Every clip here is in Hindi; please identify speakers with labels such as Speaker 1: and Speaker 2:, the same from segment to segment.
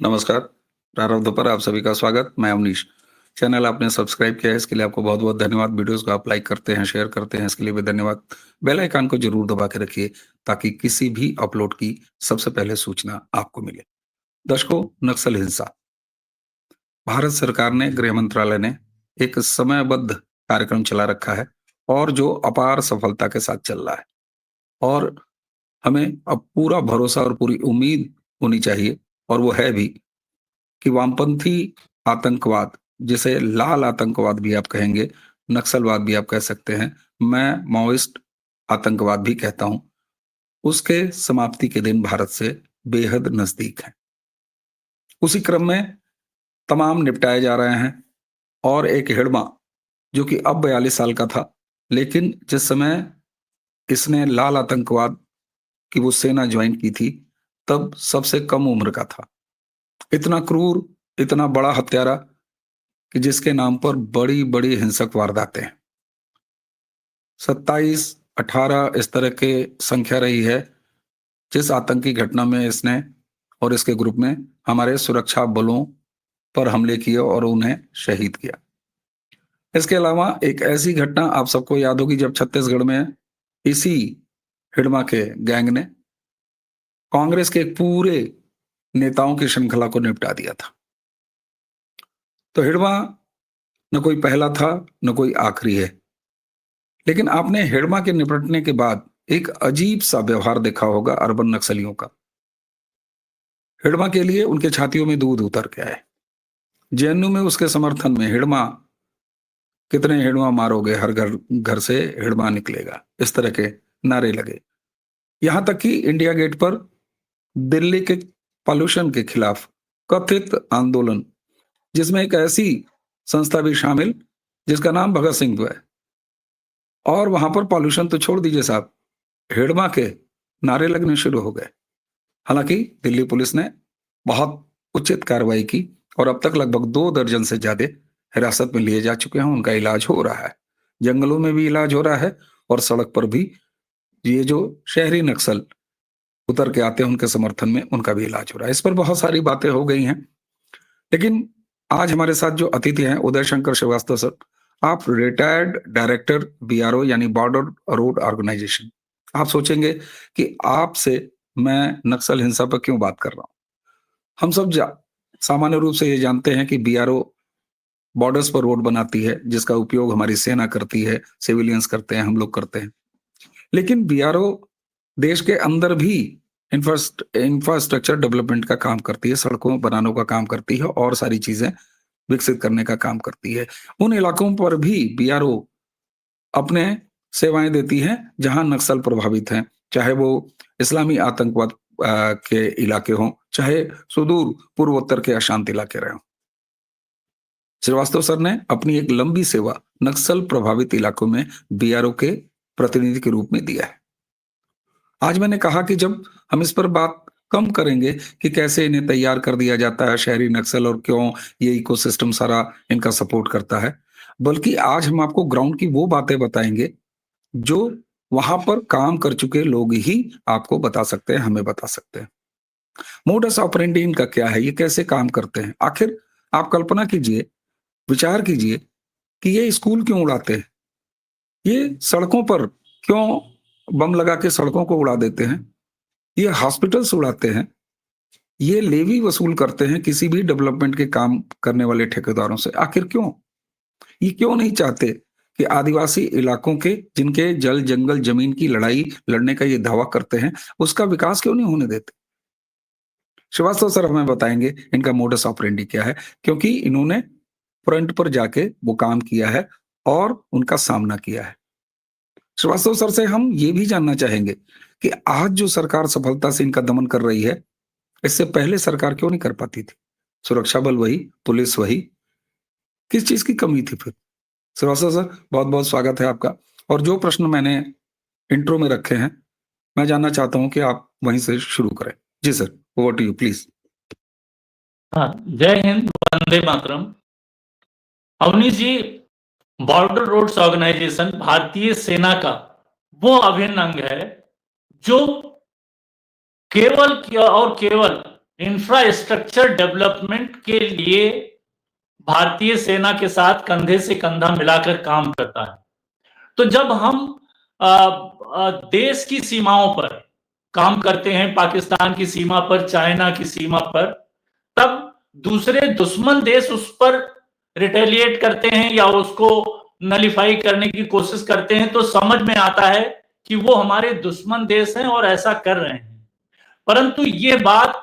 Speaker 1: नमस्कार, प्रारब्ध पर आप सभी का स्वागत। मैं अवनीश। चैनल आपने सब्सक्राइब किया है, इसके लिए आपको बहुत-बहुत धन्यवाद। वीडियोज़ को आप लाइक करते हैं, शेयर करते हैं, इसके लिए भी धन्यवाद। बेल आइकन को ज़रूर दबा के रखिए, ताकि किसी भी अपलोड की सबसे पहले सूचना आपको मिले। दर्शकों, नक्सल हिंसा। भारत सरकार ने, गृह मंत्रालय ने एक समयबद्ध कार्यक्रम चला रखा है और जो अपार सफलता के साथ चल रहा है। और हमें अब पूरा भरोसा और पूरी उम्मीद होनी चाहिए, और वो है भी, कि वामपंथी आतंकवाद, जिसे लाल आतंकवाद भी आप कहेंगे, नक्सलवाद भी आप कह सकते हैं, मैं माओइस्ट आतंकवाद भी कहता हूं, उसके समाप्ति के दिन भारत से बेहद नजदीक हैं। उसी क्रम में तमाम निपटाए जा रहे हैं। और एक हिड़मा, जो कि अब 42 साल का था, लेकिन जिस समय इसने लाल आतंकवाद की वो सेना ज्वाइन की थी, तब सबसे कम उम्र का था। इतना क्रूर, इतना बड़ा हत्यारा, कि जिसके नाम पर बड़ी-बड़ी हिंसक वारदातें हैं। 27, 18 इस तरह के संख्या रही है, जिस आतंकी घटना में इसने और इसके ग्रुप ने हमारे सुरक्षा बलों पर हमले किए और उन्हें शहीद किया। इसके अलावा एक ऐसी घटना आप सबको याद होगी, जब छत्तीसगढ़ में इसी हिड़मा के गैंग ने कांग्रेस के पूरे नेताओं की श्रृंखला को निपटा दिया था। तो हिड़मा न कोई पहला था, न कोई आखिरी है। लेकिन आपने हिड़मा के निपटने के बाद एक अजीब सा व्यवहार देखा होगा अर्बन नक्सलियों का। हिड़मा के लिए उनके छातियों में दूध उतर के आए। जेएनयू में उसके समर्थन में हिड़मा, कितने हिड़मा मारोगे, हर घर घर से हिड़मा निकलेगा, इस तरह के नारे लगे। यहां तक कि इंडिया गेट पर दिल्ली के पॉल्यूशन के खिलाफ कथित आंदोलन, जिसमें एक ऐसी संस्था भी शामिल जिसका नाम भगत सिंह है, और वहां पर पॉल्यूशन तो छोड़ दीजिए साहब, हिड़मा के नारे लगने शुरू हो गए। हालांकि दिल्ली पुलिस ने बहुत उचित कार्रवाई की और अब तक लगभग 2 दर्जन से ज्यादा हिरासत में लिए जा चुके हैं। उनका इलाज हो रहा है, जंगलों में भी इलाज हो रहा है और सड़क पर भी ये जो शहरी नक्सल उतर के आते हैं उनके समर्थन में, उनका भी इलाज हो रहा है। इस पर बहुत सारी बातें हो गई हैं, लेकिन आज हमारे साथ जो अतिथि हैं, उदय शंकर श्रीवास्तव सर, आप रिटायर्ड डायरेक्टर बीआरओ यानी बॉर्डर रोड ऑर्गेनाइजेशन। आप सोचेंगे कि आपसे मैं नक्सल हिंसा पर क्यों बात कर रहा हूं। हम सब सामान्य रूप से ये जानते हैं कि बीआरओ बॉर्डर्स पर रोड बनाती है, जिसका उपयोग हमारी सेना करती है, सिविलियंस करते हैं, हम लोग करते हैं। लेकिन बीआरओ देश के अंदर भी इंफ्रास्ट्रक्चर डेवलपमेंट का काम करती है, सड़कों बनाने का काम करती है और सारी चीजें विकसित करने का काम करती है। उन इलाकों पर भी बीआरओ अपने सेवाएं देती हैं जहां नक्सल प्रभावित हैं, चाहे वो इस्लामी आतंकवाद के इलाके हों, चाहे सुदूर पूर्वोत्तर के अशांत इलाके रहे हों। श्रीवास्तव सर ने अपनी एक लंबी सेवा नक्सल प्रभावित इलाकों में बीआरओ के प्रतिनिधि के रूप में दिया है। आज मैंने कहा कि जब हम इस पर बात कम करेंगे कि कैसे इन्हें तैयार कर दिया जाता है शहरी नक्सल और क्यों ये इकोसिस्टम सारा इनका सपोर्ट करता है, बल्कि आज हम आपको ग्राउंड की वो बातें बताएंगे जो वहां पर काम कर चुके लोग ही आपको बता सकते हैं, हमें बता सकते हैं। मोडस ऑपरेंडी इनका क्या है, ये कैसे काम करते हैं। आखिर आप कल्पना कीजिए, विचार कीजिए कि ये स्कूल क्यों उड़ाते हैं, ये सड़कों पर क्यों बम लगा के सड़कों को उड़ा देते हैं, ये हॉस्पिटल्स उड़ाते हैं, ये लेवी वसूल करते हैं किसी भी डेवलपमेंट के काम करने वाले ठेकेदारों से। आखिर क्यों? ये क्यों नहीं चाहते कि आदिवासी इलाकों के, जिनके जल जंगल जमीन की लड़ाई लड़ने का ये दावा करते हैं, उसका विकास क्यों नहीं होने देते। श्रीवास्तव सर हमें बताएंगे इनका मोडस ऑपरेंडी क्या है, क्योंकि इन्होंने फ्रंट पर जाके वो काम किया है और उनका सामना किया है। श्रीवास्तव सर से हम ये भी जानना चाहेंगे कि आज जो सरकार सफलता से इनका दमन कर रही है, इससे पहले सरकार क्यों नहीं कर पाती थी। सुरक्षा बल वही, पुलिस वही, किस चीज की कमी थी फिर। श्रीवास्तव सर, बहुत बहुत स्वागत है आपका। और जो प्रश्न मैंने इंट्रो में रखे हैं, मैं जानना चाहता हूं कि आप वहीं से शुरू करें। जी sir, over to you please.
Speaker 2: हाँ, जय हिंद, वंदे मातरम। Avneesh ji, border roads organisation भारतीय सेना का वो अभिन्न अंग है जो केवल और केवल इंफ्रास्ट्रक्चर डेवलपमेंट के लिए भारतीय सेना के साथ कंधे से कंधा मिलाकर काम करता है। तो जब हम देश की सीमाओं पर काम करते हैं, पाकिस्तान की सीमा पर, चाइना की सीमा पर, तब दूसरे दुश्मन देश उस पर रिटेलिएट करते हैं या उसको नलिफाई करने की कोशिश करते हैं, तो समझ में आता है कि वो हमारे दुश्मन देश हैं और ऐसा कर रहे हैं। परंतु ये बात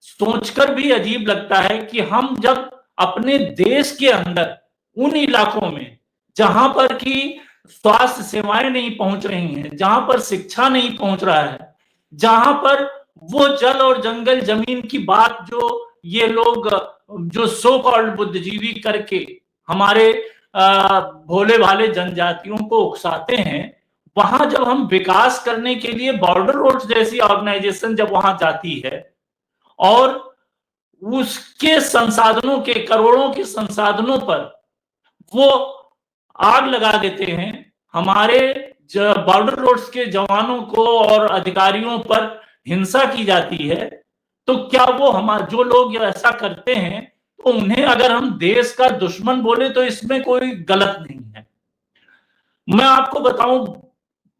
Speaker 2: सोचकर भी अजीब लगता है कि हम जब अपने देश के अंदर उन इलाकों में जहां पर कि स्वास्थ्य सेवाएं नहीं पहुंच रही हैं, जहां पर शिक्षा नहीं पहुंच रहा है, जहां पर वो जल और जंगल जमीन की बात जो ये लोग जो सो कॉल्ड बुद्धिजीवी करके हमारे भोले भाले जनजातियों को उकसाते हैं, वहां जब हम विकास करने के लिए बॉर्डर रोड्स जैसी ऑर्गेनाइजेशन जब वहां जाती है और उसके संसाधनों के, करोड़ों के संसाधनों पर वो आग लगा देते हैं, हमारे बॉर्डर रोड्स के जवानों को और अधिकारियों पर हिंसा की जाती है, तो क्या वो हमारे जो लोग ऐसा करते हैं तो उन्हें अगर हम देश का दुश्मन बोले तो इसमें कोई गलत नहीं है। मैं आपको बताऊं,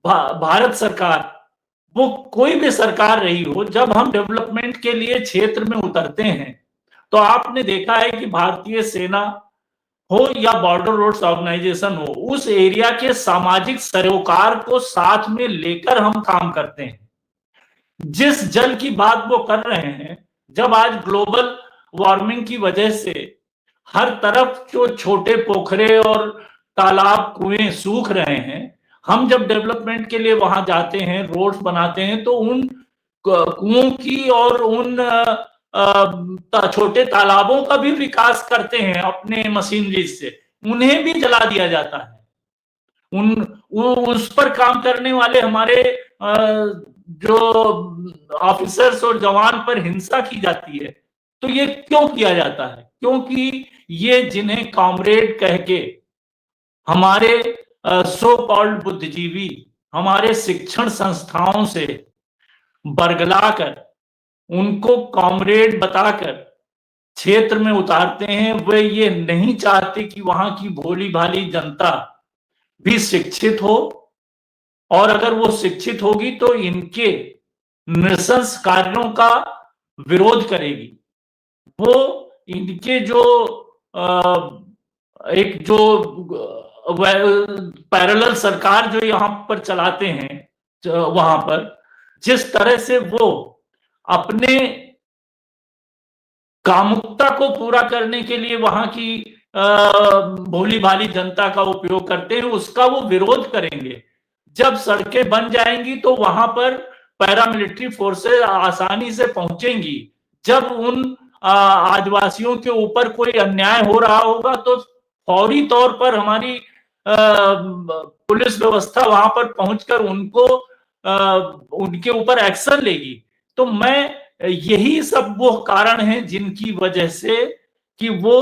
Speaker 2: भारत सरकार, वो कोई भी सरकार रही हो, जब हम डेवलपमेंट के लिए क्षेत्र में उतरते हैं तो आपने देखा है कि भारतीय सेना हो या बॉर्डर रोड्स ऑर्गेनाइजेशन हो, उस एरिया के सामाजिक सरोकार को साथ में लेकर हम काम करते हैं। जिस जल की बात वो कर रहे हैं, जब आज ग्लोबल वार्मिंग की वजह से हर तरफ जो छोटे पोखरे और तालाब कुएं सूख रहे हैं, हम जब डेवलपमेंट के लिए वहां जाते हैं, रोड्स बनाते हैं, तो उन कुओं की और उन छोटे तालाबों का भी विकास करते हैं अपने मशीनरी से, उन्हें भी जला दिया जाता है। उस पर काम करने वाले हमारे जो ऑफिसर्स और जवान पर हिंसा की जाती है। तो ये क्यों किया जाता है? क्योंकि ये जिन्हें कॉमरेड कह के हमारे सो कॉल्ड बुद्धिजीवी हमारे शिक्षण संस्थाओं से बरगलाकर उनको कॉमरेड बताकर क्षेत्र में उतारते हैं, वे ये नहीं चाहते कि वहां की भोली भाली जनता भी शिक्षित हो, और अगर वो शिक्षित होगी तो इनके नृशंस कार्यों का विरोध करेगी। वो इनके जो एक जो पैरेलल सरकार जो यहाँ पर चलाते हैं, वहां पर जिस तरह से वो अपने कामुकता को पूरा करने के लिए वहां की भोली भाली जनता का उपयोग करते हैं, उसका वो विरोध करेंगे। जब सड़कें बन जाएंगी तो वहां पर पैरामिलिट्री फोर्सेस आसानी से पहुंचेंगी। जब उन आदिवासियों के ऊपर कोई अन्याय हो रहा होगा तो फौरी तौर पर हमारी पुलिस व्यवस्था वहां पर पहुंचकर उनको उनके ऊपर एक्शन लेगी। तो यही सब वो कारण हैं जिनकी वजह से कि वो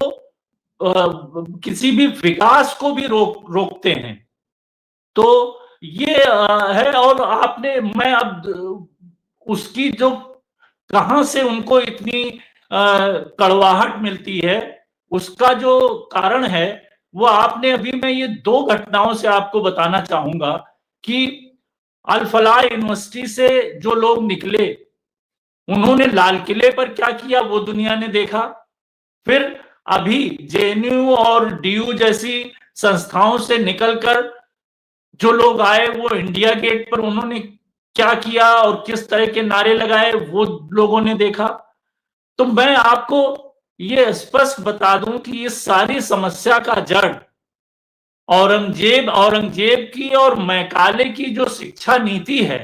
Speaker 2: किसी भी विकास को भी रोकते हैं। तो ये है। और मैं अब उसकी जो कहां से उनको इतनी कड़वाहट मिलती है, उसका जो कारण है वो मैं ये 2 घटनाओं से आपको बताना चाहूंगा कि अल फलाह यूनिवर्सिटी से जो लोग निकले, उन्होंने लाल किले पर क्या किया वो दुनिया ने देखा। फिर अभी जेएनयू और डीयू जैसी संस्थाओं से निकलकर जो लोग आए, वो इंडिया गेट पर उन्होंने क्या किया और किस तरह के नारे लगाए वो लोगों ने देखा। तो मैं आपको ये स्पष्ट बता दूं कि इस सारी समस्या का जड़ औरंगजेब की और मैकाले की जो शिक्षा नीति है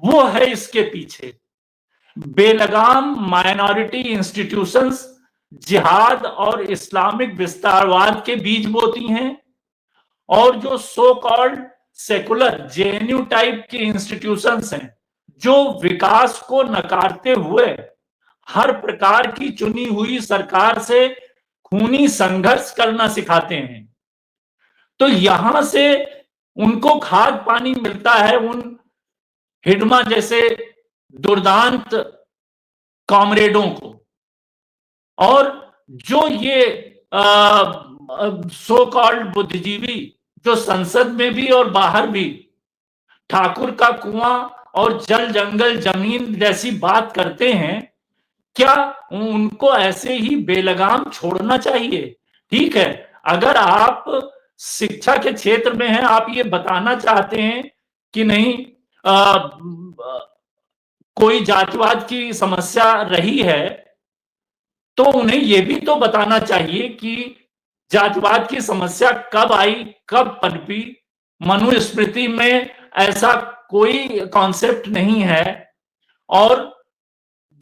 Speaker 2: वो है इसके पीछे। बेलगाम माइनॉरिटी इंस्टीट्यूशंस जिहाद और इस्लामिक विस्तारवाद के बीज बोती हैं, और जो so called secular JNU type के इंस्टीट्यूशंस हैं जो विकास को नकारते हुए हर प्रकार की चुनी हुई सरकार से खूनी संघर्ष करना सिखाते हैं। तो यहां से उनको खाद पानी मिलता है उन हिडमा जैसे दुर्दांत कॉमरेडों को। और जो ये सो कॉल्ड बुद्धिजीवी जो संसद में भी और बाहर भी ठाकुर का कुआं और जल जंगल जमीन जैसी बात करते हैं, क्या उनको ऐसे ही बेलगाम छोड़ना चाहिए? ठीक है, अगर आप शिक्षा के क्षेत्र में हैं, आप ये बताना चाहते हैं कि नहीं कोई जातिवाद की समस्या रही है, तो उन्हें यह भी तो बताना चाहिए कि जातिवाद की समस्या कब आई, कब पनपी। मनुस्मृति में ऐसा कोई कॉन्सेप्ट नहीं है। और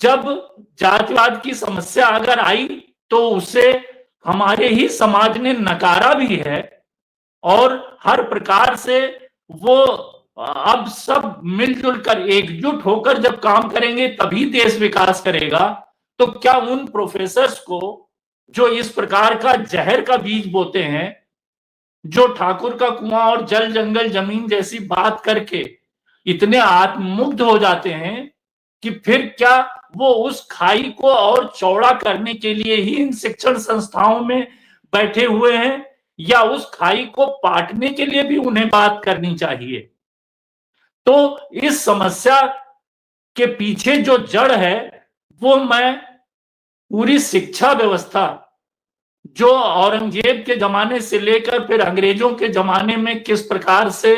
Speaker 2: जब जातिवाद की समस्या अगर आई तो उसे हमारे ही समाज ने नकारा भी है, और हर प्रकार से वो अब सब मिलजुल कर एकजुट होकर जब काम करेंगे तभी देश विकास करेगा। तो क्या उन प्रोफेसर्स को जो इस प्रकार का जहर का बीज बोते हैं, जो ठाकुर का कुआं और जल जंगल जमीन जैसी बात करके इतने आत्ममुग्ध हो जाते हैं कि फिर क्या वो उस खाई को और चौड़ा करने के लिए ही इन शिक्षण संस्थाओं में बैठे हुए हैं, या उस खाई को पाटने के लिए भी उन्हें बात करनी चाहिए? तो इस समस्या के पीछे जो जड़ है वो मैं पूरी शिक्षा व्यवस्था जो औरंगजेब के जमाने से लेकर फिर अंग्रेजों के जमाने में किस प्रकार से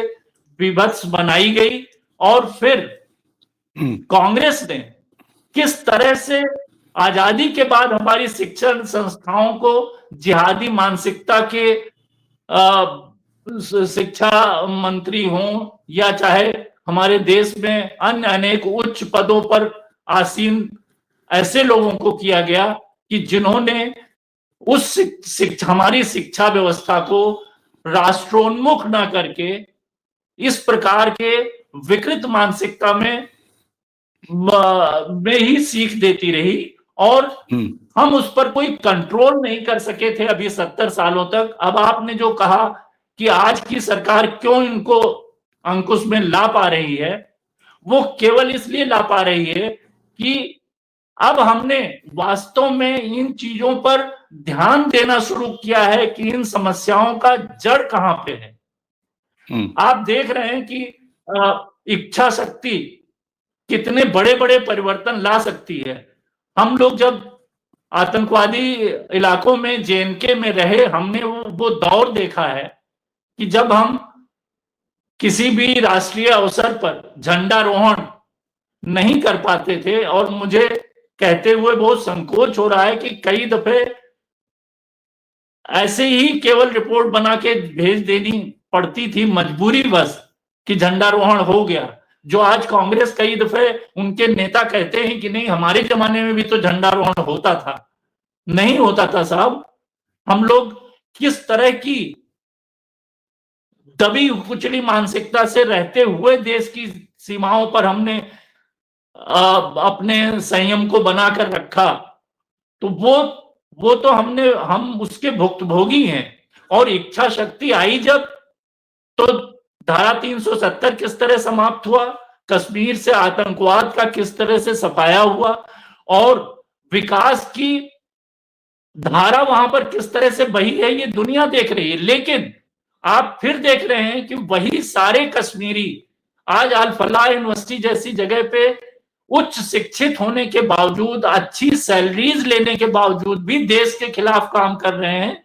Speaker 2: विभत्स बनाई गई, और फिर कांग्रेस ने किस तरह से आजादी के बाद हमारी शिक्षण संस्थाओं को जिहादी मानसिकता के शिक्षा मंत्री हों या चाहे हमारे देश में अन्य अनेक उच्च पदों पर आसीन ऐसे लोगों को किया गया कि जिन्होंने उस हमारी शिक्षा व्यवस्था को राष्ट्रोन्मुख न करके इस प्रकार के विकृत मानसिकता में ही सीख देती रही, और हम उस पर कोई कंट्रोल नहीं कर सके थे अभी 70 सालों तक। अब आपने जो कहा कि आज की सरकार क्यों इनको अंकुश में ला पा रही है, वो केवल इसलिए ला पा रही है कि अब हमने वास्तव में इन चीजों पर ध्यान देना शुरू किया है कि इन समस्याओं का जड़ कहां पे है। आप देख रहे हैं कि इच्छा शक्ति कितने बड़े बड़े परिवर्तन ला सकती है। हम लोग जब आतंकवादी इलाकों में जेएनके में रहे, हमने वो दौर देखा है कि जब हम किसी भी राष्ट्रीय अवसर पर झंडारोहण नहीं कर पाते थे, और मुझे कहते हुए बहुत संकोच हो रहा है कि कई दफे ऐसे ही केवल रिपोर्ट बना के भेज देनी पड़ती थी मजबूरीवश कि झंडारोहण हो गया। जो आज कांग्रेस कई दफे उनके नेता कहते हैं कि नहीं हमारे जमाने में भी तो झंडारोहण होता था। नहीं होता था साहब। हम लोग किस तरह की दबी कुचली मानसिकता से रहते हुए देश की सीमाओं पर हमने अपने संयम को बनाकर रखा, तो वो तो हम उसके भुक्तभोगी हैं। और इच्छा शक्ति आई जब, तो धारा 370 किस तरह समाप्त हुआ, कश्मीर से आतंकवाद का किस तरह से सफाया हुआ, और विकास की धारा वहां पर किस तरह से बही है, ये दुनिया देख रही है। लेकिन आप फिर देख रहे हैं कि वही सारे कश्मीरी आज अल फलाह यूनिवर्सिटी जैसी जगह पे उच्च शिक्षित होने के बावजूद, अच्छी सैलरीज लेने के बावजूद भी देश के खिलाफ काम कर रहे हैं।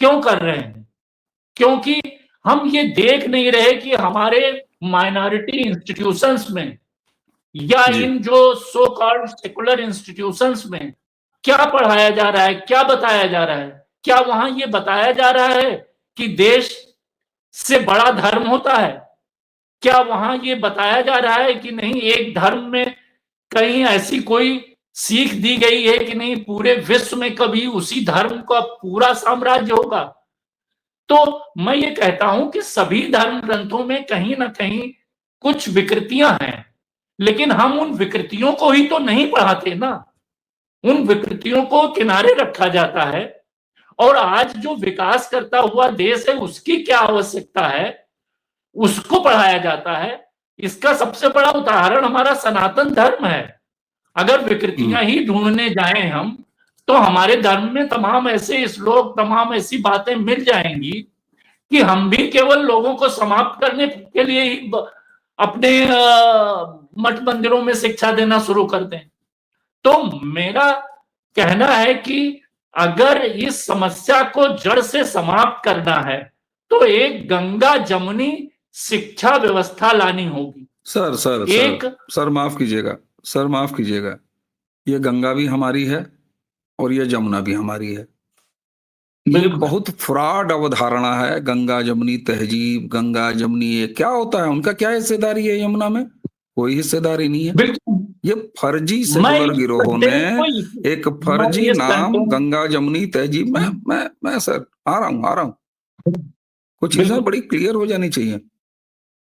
Speaker 2: क्यों कर रहे हैं? क्योंकि हम ये देख नहीं रहे कि हमारे माइनॉरिटी इंस्टीट्यूशंस में या इन जो सो कॉल्ड सेकुलर इंस्टीट्यूशंस में क्या पढ़ाया जा रहा है, क्या बताया जा रहा है। क्या वहां ये बताया जा रहा है कि देश से बड़ा धर्म होता है? क्या वहां ये बताया जा रहा है कि नहीं एक धर्म में कहीं ऐसी कोई सीख दी गई है कि नहीं पूरे विश्व में कभी उसी धर्म का पूरा साम्राज्य होगा? तो मैं ये कहता हूं कि सभी धर्म ग्रंथों में कहीं ना कहीं कुछ विकृतियां हैं, लेकिन हम उन विकृतियों को ही तो नहीं पढ़ाते ना। उन विकृतियों को किनारे रखा जाता है, और आज जो विकास करता हुआ देश है उसकी क्या आवश्यकता है उसको पढ़ाया जाता है। इसका सबसे बड़ा उदाहरण हमारा सनातन धर्म है। अगर विकृतियां ही ढूंढने जाएं हम, तो हमारे धर्म में तमाम ऐसे श्लोक, तमाम ऐसी बातें मिल जाएंगी कि हम भी केवल लोगों को समाप्त करने के लिए ही अपने मठ मंदिरों में शिक्षा देना शुरू कर दें। तो मेरा कहना है कि अगर इस समस्या को जड़ से समाप्त करना है, तो एक गंगा जमुनी शिक्षा व्यवस्था लानी होगी।
Speaker 1: सर सर
Speaker 2: एक
Speaker 1: सर सर माफ कीजिएगा, सर माफ कीजिएगा, ये गंगा भी हमारी है और ये जमुना भी हमारी है। ये
Speaker 2: बिल्कुल
Speaker 1: बहुत फ्रॉड अवधारणा है। गंगा जमुनी तहजीब, गंगा जमुनी, ये क्या होता है? उनका क्या हिस्सेदारी है यमुना में? कोई हिस्सेदारी नहीं है।
Speaker 2: बिल्कुल
Speaker 1: ये फर्जी
Speaker 2: मैं
Speaker 1: सेकुलर
Speaker 2: इस
Speaker 1: गिरोहों ने
Speaker 2: सेंटेंस
Speaker 1: एक
Speaker 2: को
Speaker 1: फर्जी
Speaker 2: मैं इस
Speaker 1: नाम
Speaker 2: सेंटेंस
Speaker 1: गंगा जमुनी तहजीब, मैं सर आ रहा हूं। कुछ चीजें
Speaker 2: बिल्कुल
Speaker 1: बड़ी क्लियर हो जानी चाहिए।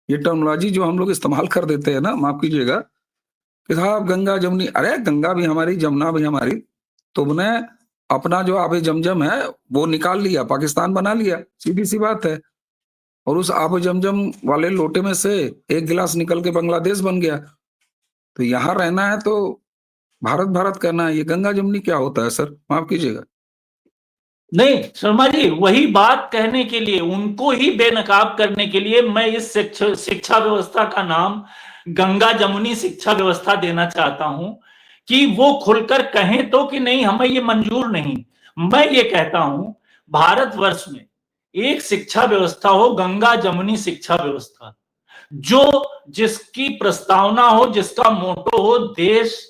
Speaker 1: ये टर्मिनोलॉजी जो हम लोग इस्तेमाल कर देते हैं ना, माफ कीजिएगा, कि साहब गंगा जमुनी, अरे गंगा भी हमारी, जमुना भी हमारी। तुमने अपना जो आबे जमजम है वो निकाल लिया, पाकिस्तान बना लिया, सीधी सी बात है। और उस आबे जमजम वाले लोटे में से एक गिलास निकल के बांग्लादेश बन गया। तो यहाँ रहना है तो भारत भारत करना है। ये गंगा जमुनी क्या होता है सर? माफ कीजिएगा।
Speaker 2: नहीं शर्मा जी, वही बात कहने के लिए, उनको ही बेनकाब करने के लिए मैं इस शिक्षा व्यवस्था का नाम गंगा जमुनी शिक्षा व्यवस्था देना चाहता हूं, कि वो खुलकर कहें तो कि नहीं हमें ये मंजूर नहीं। मैं ये कहता हूं भारतवर्ष में एक शिक्षा व्यवस्था हो, गंगा जमुनी शिक्षा व्यवस्था, जो जिसकी प्रस्तावना हो, जिसका मोटो हो देश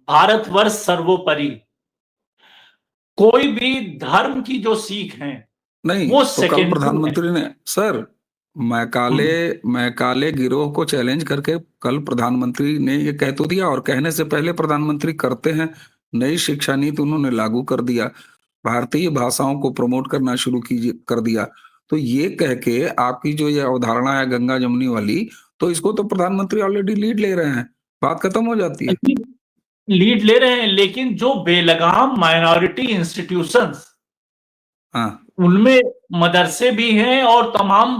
Speaker 2: भारतवर्ष सर्वोपरि। कोई भी धर्म की जो सीख है
Speaker 1: नहीं
Speaker 2: वो
Speaker 1: तो कल
Speaker 2: सेकेंडरी है।
Speaker 1: प्रधानमंत्री ने सर, मैकाले गिरोह को चैलेंज करके कल प्रधानमंत्री ने ये कह तो दिया, और कहने से पहले प्रधानमंत्री करते हैं। नई शिक्षा नीति उन्होंने लागू कर दिया, भारतीय भाषाओं को प्रमोट करना शुरू कर दिया। तो ये कह के आपकी जो ये अवधारणा है गंगा जमुनी वाली, तो इसको तो प्रधानमंत्री ऑलरेडी लीड ले रहे हैं, बात खत्म हो जाती है।
Speaker 2: लीड ले रहे हैं, लेकिन जो बेलगाम माइनॉरिटी इंस्टीट्यूशंस,
Speaker 1: हाँ
Speaker 2: उनमें मदरसे भी हैं और तमाम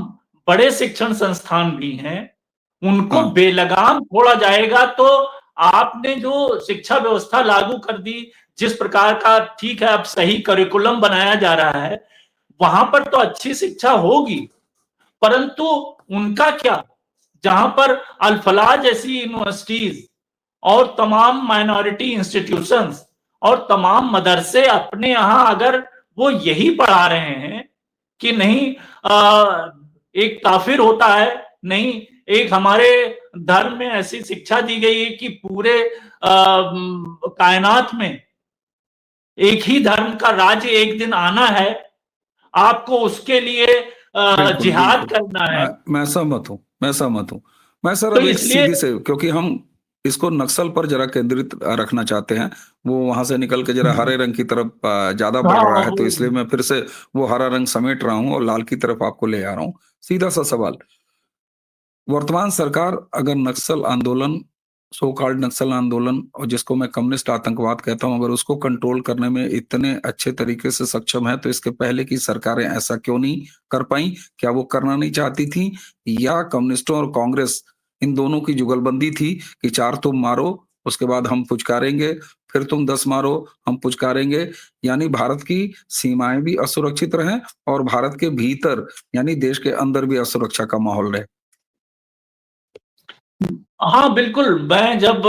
Speaker 2: बड़े शिक्षण संस्थान भी हैं, उनको
Speaker 1: हाँ
Speaker 2: बेलगाम छोड़ा जाएगा। तो आपने जो शिक्षा व्यवस्था लागू कर दी, जिस प्रकार का, ठीक है अब सही करिकुलम बनाया जा रहा है, वहां पर तो अच्छी शिक्षा होगी, परंतु उनका क्या, जहां पर अल-फलाह जैसी यूनिवर्सिटीज और तमाम माइनॉरिटी इंस्टीट्यूशंस और तमाम मदरसे अपने यहां अगर वो यही पढ़ा रहे हैं कि नहीं एक काफिर होता है, नहीं एक हमारे धर्म में ऐसी शिक्षा दी गई है कि पूरे कायनात में एक ही धर्म का राज्य एक दिन आना है, आपको उसके लिए
Speaker 1: बिल्कुल
Speaker 2: जिहाद
Speaker 1: बिल्कुल,
Speaker 2: करना है।
Speaker 1: मैं सहमत हूँ, मैं सहमत हूँ। मैं सर
Speaker 2: तो
Speaker 1: अब एक
Speaker 2: इसलिए
Speaker 1: सीधी से, क्योंकि हम इसको नक्सल पर जरा केंद्रित रखना चाहते हैं, वो वहां से निकल के जरा हरे रंग की तरफ ज्यादा बढ़ रहा
Speaker 2: हाँ
Speaker 1: है, तो इसलिए मैं फिर से वो हरा रंग समेट रहा हूँ और लाल की तरफ आपको ले आ रहा हूँ। सीधा सा सवाल, वर्तमान सरकार अगर नक्सल आंदोलन, सो कॉल्ड नक्सल आंदोलन, और जिसको मैं कम्युनिस्ट आतंकवाद कहता हूं, अगर उसको कंट्रोल करने में इतने अच्छे तरीके से सक्षम है, तो इसके पहले की सरकारें ऐसा क्यों नहीं कर पाई? क्या वो करना नहीं चाहती थी, या कम्युनिस्टों और कांग्रेस इन दोनों की जुगलबंदी थी कि 4 तुम मारो, उसके बाद हम पुचकारेंगे, फिर तुम 10 मारो, हम पुचकारेंगे? यानी भारत की सीमाएं भी असुरक्षित रहें और भारत के भीतर यानी देश के अंदर भी असुरक्षा का माहौल रहे।
Speaker 2: हाँ बिल्कुल, मैं जब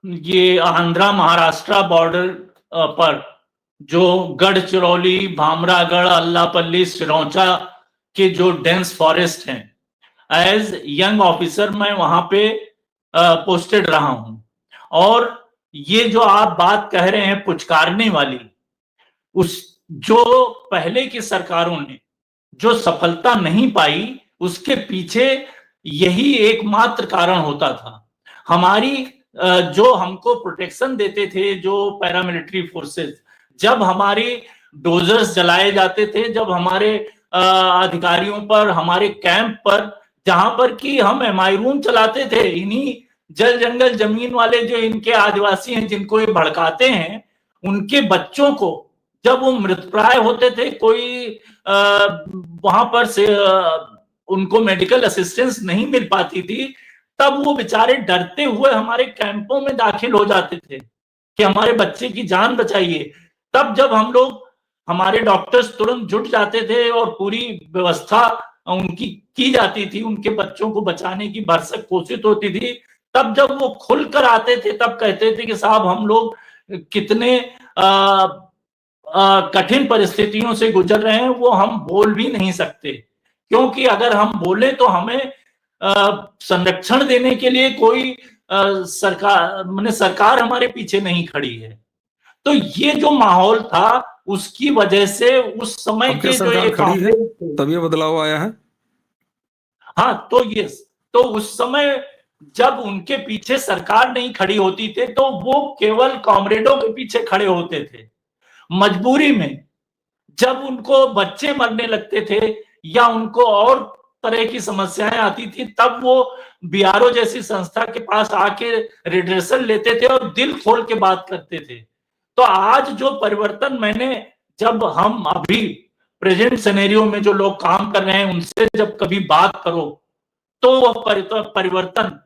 Speaker 2: ये आंध्रा महाराष्ट्र बॉर्डर पर जो गढ़चिरौली, भामरागढ़, अल्लापल्ली, सिरौंचा के जो डेंस फॉरेस्ट हैं, एज यंग ऑफिसर मैं वहां पे पोस्टेड रहा हूं। और ये जो आप बात कह रहे हैं पुचकारने वाली, उस जो पहले की सरकारों ने जो सफलता नहीं पाई, उसके पीछे यही एकमात्र कारण होता था। हमारी जो हमको प्रोटेक्शन देते थे, जो पैरामिलिट्री फोर्सेस, जब हमारी डोजर्स जलाए जाते थे, जब हमारे अधिकारियों पर, हमारे कैंप पर, जहां पर कि हम एमआई रूम चलाते थे, इन्हीं जल जंगल जमीन वाले जो इनके आदिवासी हैं जिनको ये भड़काते हैं, उनके बच्चों को जब वो मृतप्राय होते थे, कोई वहां पर से उनको मेडिकल असिस्टेंस नहीं मिल पाती थी, तब वो बेचारे डरते हुए हमारे कैंपों में दाखिल हो जाते थे। कि हमारे बच्चे की जान बचाइए। तब जब हम लोग, हमारे डॉक्टर्स तुरंत जुट जाते थे और पूरी व्यवस्था उनकी की जाती थी, उनके बच्चों को बचाने की भरसक कोशिश होती थी। तब जब वो खुलकर आते थे तब कहते थे कि साहब हम लोग कितने कठिन परिस्थितियों से गुजर रहे हैं, वो हम बोल भी नहीं सकते, क्योंकि अगर हम बोले तो हमें संरक्षण देने के लिए कोई सरकार हमारे पीछे नहीं खड़ी है। तो ये जो माहौल था उसकी वजह से उस समय
Speaker 1: अब क्या
Speaker 2: के जो ये
Speaker 1: सरकार खड़ी है
Speaker 2: कांग्रेस थे,
Speaker 1: तब ये बदलाव आया है?
Speaker 2: हाँ, तो ये, तो उस समय जब उनके पीछे सरकार नहीं खड़ी होती थी तो वो केवल कॉमरेडों के पीछे खड़े होते थे। मजबूरी में जब उनको बच्चे मरने लगते थे या उनको और तरह की समस्याएं आती थी, तब वो बीआरओ जैसी संस्था के पास आके रिड्रेसल लेते थे और दिल खोल के बात करते थे। तो आज जो परिवर्तन मैंने, जब हम अभी प्रेजेंट सिनेरियो में जो लोग काम कर रहे हैं उनसे जब कभी बात करो, तो वह परिवर्तन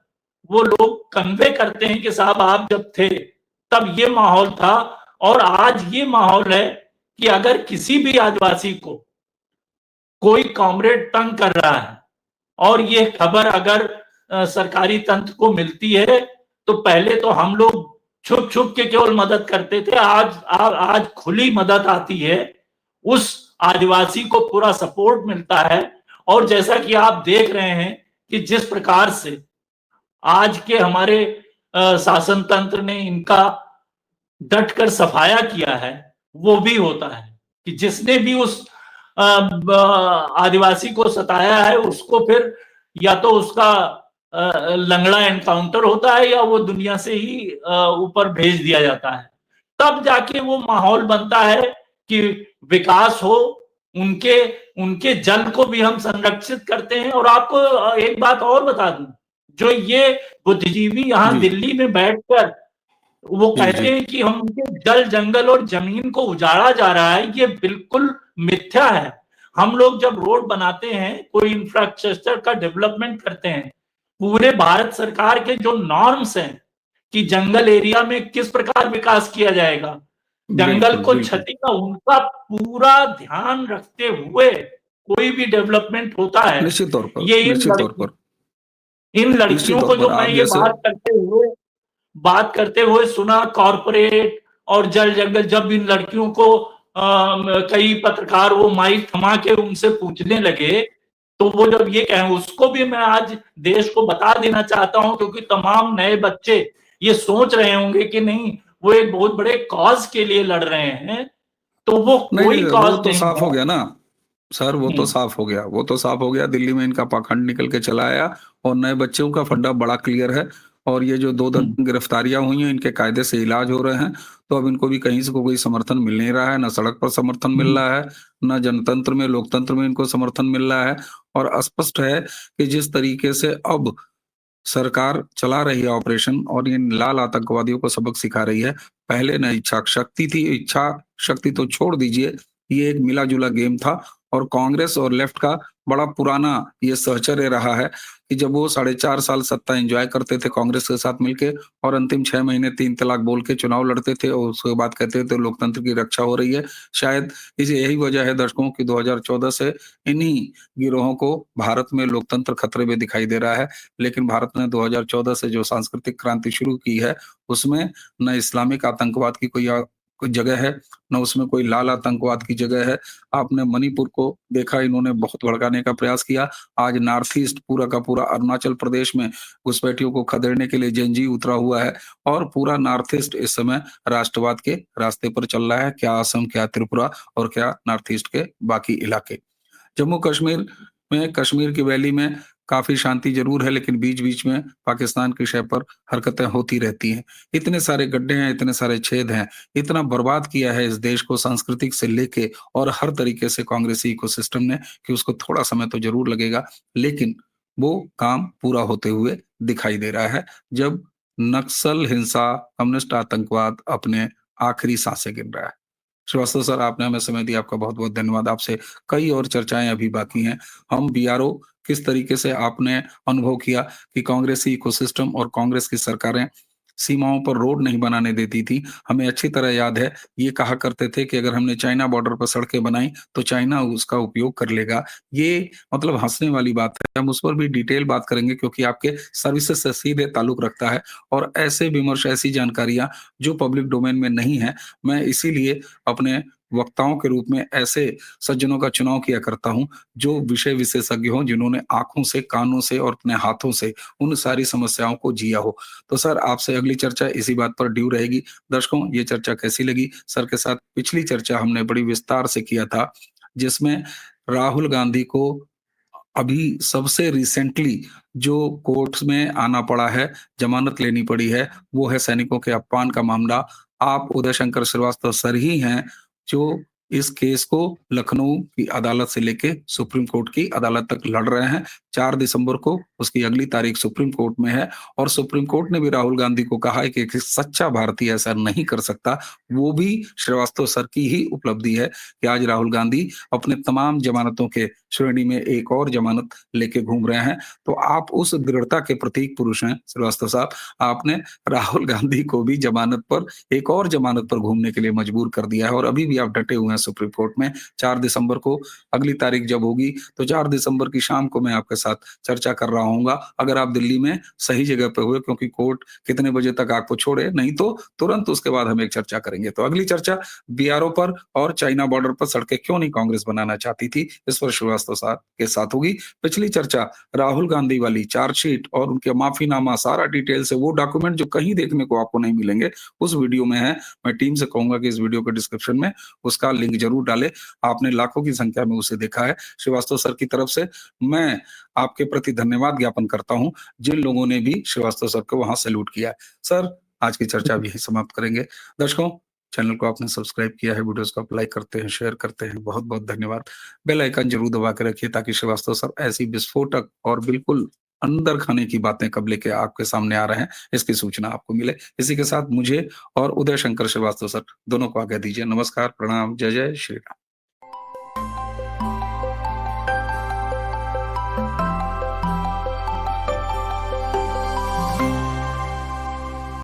Speaker 2: वो लोग कन्वे करते हैं कि साहब आप जब थे तब ये माहौल था, और आज ये माहौल है कि अगर किसी भी आदिवासी को कोई कॉमरेड तंग कर रहा है और ये खबर अगर सरकारी तंत्र को मिलती है, तो पहले तो हम लोग छुप छुप के केवल मदद करते थे, आज खुली मदद आती है, उस आदिवासी को पूरा सपोर्ट मिलता है। और जैसा कि आप देख रहे हैं कि जिस प्रकार से आज के हमारे शासन तंत्र ने इनका डटकर सफाया किया है, वो भी होता है कि जिसने भी उस आदिवासी को सताया है उसको फिर या तो उसका लंगड़ा एनकाउंटर होता है या वो दुनिया से ही ऊपर भेज दिया जाता है। तब जाके वो माहौल बनता है कि विकास हो, उनके उनके जल को भी हम संरक्षित करते हैं। और आपको एक बात और बता दूं, जो ये बुद्धिजीवी यहाँ
Speaker 1: जी
Speaker 2: दिल्ली में बैठकर वो
Speaker 1: जी
Speaker 2: कहते
Speaker 1: जी।
Speaker 2: हैं कि हम उनके जल जंगल और जमीन को उजाड़ा जा रहा है, ये बिल्कुल मिथ्या है। हम लोग जब रोड बनाते हैं, कोई इंफ्रास्ट्रक्चर का डेवलपमेंट करते हैं, पूरे भारत सरकार के जो नॉर्म्स हैं कि जंगल एरिया में किस प्रकार विकास किया जाएगा, जंगल
Speaker 1: बिल्कुल
Speaker 2: को
Speaker 1: बिल्कुल।
Speaker 2: क्षति का उनका पूरा ध्यान रखते हुए कोई भी डेवलपमेंट होता है।
Speaker 1: निश्चित तौर पर,
Speaker 2: ये
Speaker 1: निश्चित तौर पर,
Speaker 2: इन
Speaker 1: निश्चित
Speaker 2: लड़कियों
Speaker 1: तौर
Speaker 2: को
Speaker 1: पर
Speaker 2: जो मैं
Speaker 1: आप
Speaker 2: ये
Speaker 1: जैसे।
Speaker 2: बात करते हुए सुना, कॉरपोरेट और जल जंगल, जब इन लड़कियों को कई पत्रकार वो माइक थमा के उनसे पूछने लगे, तो वो जब ये कहें, उसको भी मैं आज देश को बता देना चाहता हूं, क्योंकि तमाम नए बच्चे ये सोच रहे होंगे कि नहीं, वो एक बहुत बड़े कॉज के लिए लड़ रहे हैं, तो वो
Speaker 1: नहीं
Speaker 2: कोई
Speaker 1: नहीं, वो
Speaker 2: कॉज
Speaker 1: तो
Speaker 2: नहीं
Speaker 1: साफ
Speaker 2: है।
Speaker 1: हो गया ना सर, वो तो साफ हो गया, वो तो साफ हो गया। दिल्ली में इनका पाखंड निकल के चला आया और नए बच्चों का फंडा बड़ा क्लियर है। और ये जो 2 दर्जन गिरफ्तारियां हुई हैं, इनके कायदे से इलाज हो रहे हैं। तो अब इनको भी कहीं से कोई समर्थन मिल नहीं रहा है, ना सड़क पर समर्थन मिल रहा है, ना जनतंत्र में, लोकतंत्र में इनको समर्थन मिल रहा है। और स्पष्ट है कि जिस तरीके से अब सरकार चला रही है ऑपरेशन और इन लाल आतंकवादियों को सबक सिखा रही है। पहले ना इच्छा शक्ति थी, इच्छा शक्ति तो छोड़ दीजिए, ये एक मिला-जुला गेम था। और कांग्रेस और लेफ्ट का बड़ा पुराना ये सहचर्य रहा है कि जब वो 4.5 साल सत्ता एन्जॉय करते थे कांग्रेस के साथ मिलके और अंतिम 6 महीने 3 तलाक बोल के चुनाव लड़ते थे और उसके बाद कहते थे लोकतंत्र की रक्षा हो रही है। शायद यही वजह है दर्शकों की 2014 से इन्हीं गिरोहों को भारत में लोकतंत्र खतरे में दिखाई दे रहा है। लेकिन भारत ने 2014 से जो सांस्कृतिक क्रांति शुरू की है, उसमें न इस्लामिक आतंकवाद की कोई जगह है, न उसमें कोई लाल आतंकवाद की जगह है। आपने मणिपुर को देखा, इन्होंने बहुत भड़काने का प्रयास किया। आज नॉर्थ ईस्ट पूरा का पूरा अरुणाचल प्रदेश में घुसपैठियों को खदेड़ने के लिए जेएनजी उतरा हुआ है और पूरा नॉर्थ ईस्ट इस समय राष्ट्रवाद के रास्ते पर चल रहा है। क्या असम, क्या त्रिपुरा और क्या नॉर्थ ईस्ट के बाकी इलाके। जम्मू कश्मीर में, कश्मीर की वैली में काफ़ी शांति ज़रूर है, लेकिन बीच-बीच में पाकिस्तान की शय पर हरकतें होती रहती हैं। इतने सारे गड्ढे हैं, इतने सारे छेद हैं, इतना बर्बाद किया है इस देश को सांस्कृतिक से लेके और हर तरीके से कांग्रेसी इकोसिस्टम ने कि उसको थोड़ा समय तो ज़रूर लगेगा, लेकिन वो काम पूरा होते हुए दिखाई दे रहा है, जब नक्सल हिंसा, कम्युनिस्ट आतंकवाद अपने आखिरी साँसें गिन रहा है। श्रीवास्तव सर, आपने हमें समय दिया, आपका बहुत-बहुत धन्यवाद। आपसे कई और चर्चाएँ अभी बाकी हैं। हम बीआरओ किस तरीके से आपने अनुभव किया कि कांग्रेसी इकोसिस्टम और कांग्रेस की सरकारें सीमाओं पर रोड नहीं बनाने देती थी। हमें अच्छी तरह याद है, ये कहा करते थे कि अगर हमने चाइना बॉर्डर पर सड़कें बनाई, तो चाइना उसका उपयोग कर लेगा। ये मतलब हँसने वाली बात है। हम उस पर भी डिटेल बात करेंगे क्योंकि आपके सर्विसेज़ से सीधे ताल्लुक रखता है और ऐसे विमर्श, ऐसी जानकारियाँ जो पब्लिक डोमेन में नहीं है, मैं इसीलिए अपने वक्ताओं के रूप में ऐसे सज्जनों का चुनाव किया करता हूँ, जो विषय विशेषज्ञ हों, जिन्होंने आँखों से, कानों से और अपने हाथों से उन सारी समस्याओं को जिया हो। तो सर, आपसे अगली चर्चा इसी बात पर ड्यू रहेगी। दर्शकों, ये चर्चा कैसी लगी? सर के साथ पिछली चर्चा हमने बड़ी विस्तार से किया था, जिसमें राहुल गांधी को अभी सबसे रिसेंटली जो कोर्ट्स में आना पड़ा है, जमानत लेनी पड़ी है, वो है सैनिकों के अपमान का मामला। आप उदय शंकर श्रीवास्तव सर ही हैं, जो इस केस को लखनऊ की अदालत से लेके सुप्रीम कोर्ट की अदालत तक लड़ रहे हैं। 4 दिसंबर को उसकी अगली तारीख सुप्रीम कोर्ट में है और सुप्रीम कोर्ट ने भी राहुल गांधी को कहा है कि एक सच्चा भारतीय ऐसा नहीं कर सकता। वो भी श्रीवास्तव सर की ही उपलब्धि है कि आज राहुल गांधी अपने तमाम जमानतों के श्रेणी में एक और जमानत लेके घूम रहे हैं। तो आप उस दृढ़ता के प्रतीक पुरुष हैं श्रीवास्तव साहब। आपने राहुल गांधी को भी जमानत पर, एक और जमानत पर घूमने के लिए मजबूर कर दिया है और अभी भी आप डटे हुए हैं सुप्रीम कोर्ट में। 4 दिसंबर को अगली तारीख जब होगी, तो 4 दिसंबर की शाम को मैं आपके साथ चर्चा कर रहा हूँगा। अगर आप दिल्ली में सही जगह पे हुए, क्योंकि कोर्ट कितने बजे तक आपको छोड़े, नहीं तो तुरंत उसके बाद हम एक चर्चा करेंगे। तो अगली चर्चा बीआरओ पर और चाइना बॉर्डर पर सड़कें क्यों नहीं कांग्रेस बनाना चाहती थी, इस पर श्रीवास्तव साहब के साथ होगी। पिछली चर्चा राहुल गांधी वाली चार्जशीट और उनके माफीनामा, सारा डिटेल से वो डॉक्यूमेंट जो कहीं देखने को आपको नहीं मिलेंगे, उस वीडियो में है। मैं टीम से कहूंगा कि इस वीडियो के डिस्क्रिप्शन में उसका लिंक जरूर डालें। आपने लाखों की संख्या में उसे देखा है। श्रीवास्तव सर की तरफ से मैं आपके प्रति धन्यवाद ज्ञापन करता हूं, जिन लोगों ने भी श्रीवास्तव सर को वहां सैल्यूट किया है। सर, आज की चर्चा भी यही समाप्त करेंगे। दर्शकों, चैनल को आपने सब्सक्राइब किया है, वीडियोस को आप लाइक करते हैं, शेयर करते हैं, बहुत-बहुत धन्यवाद। बेल आइकन जरूर दबा के रखिए ताकि श्रीवास्तव सर ऐसी विस्फोटक और बिल्कुल अंदर खाने की बातें कब लेके आपके सामने आ रहे हैं, इसकी सूचना आपको मिले। इसी के साथ मुझे और उदय शंकर श्रीवास्तव सर दोनों को आज्ञा दीजिए। नमस्कार, प्रणाम, जय जय श्री राम।